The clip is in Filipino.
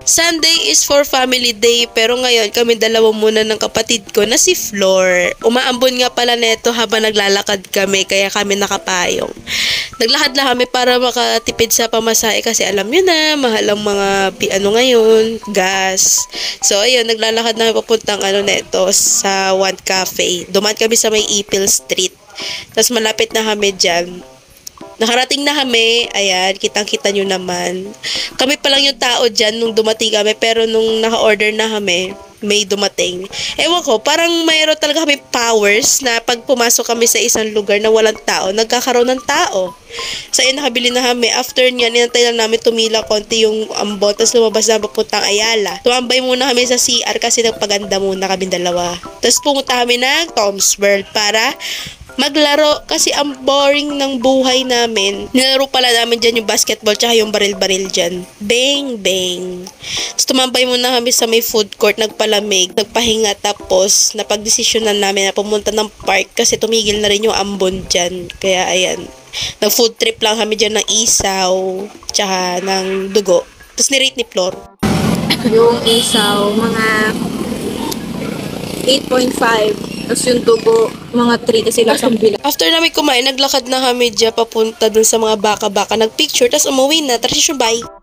Sunday is for family day, pero ngayon kami dalawa muna ng kapatid ko na si Flor. Umaambon nga pala neto habang naglalakad kami, kaya kami nakapayong. Naglakad lang kami para makatipid sa pamasahe kasi alam nyo na, mahal ang mga ngayon, gas. So ayun, naglalakad na papuntang neto sa One Cafe. Dumaan kami sa may Ipil Street. Tapos malapit na kami dyan. Nakarating na kami, ayan, kitang-kita nyo naman. Kami pa lang yung tao dyan nung dumating kami, pero nung naka-order na kami, may dumating. Ewan ko, parang mayroon talaga kami powers na pag pumasok kami sa isang lugar na walang tao, nagkakaroon ng tao. So, ayun, nakabili na kami. After niyan, inantay lang namin tumila konti yung ambon, tapos lumabas na papuntang Ayala. Tumambay muna kami sa CR kasi nagpaganda muna kami dalawa. Tapos pumunta kami ng Tom's World para maglaro kasi ang boring ng buhay namin. Nilaro pala namin dyan yung basketball tsaka yung baril-baril dyan. Bang, bang. Tapos tumambay muna kami sa may food court, nagpalamig, nagpahinga, tapos napagdesisyonan namin na pumunta ng park kasi tumigil na rin yung ambon dyan. Kaya ayan, nag-food trip lang kami dyan ng isaw tsaka ng dugo. Tapos nirate ni Flor. Yung isaw, mga 8.5. Tapos yung dugo, mga 3 kasi lasang bilang. After namin kumain, naglakad na kami dyan papunta dun sa mga baka-baka. Nagpicture, tapos umuwi na. Tradition, bye!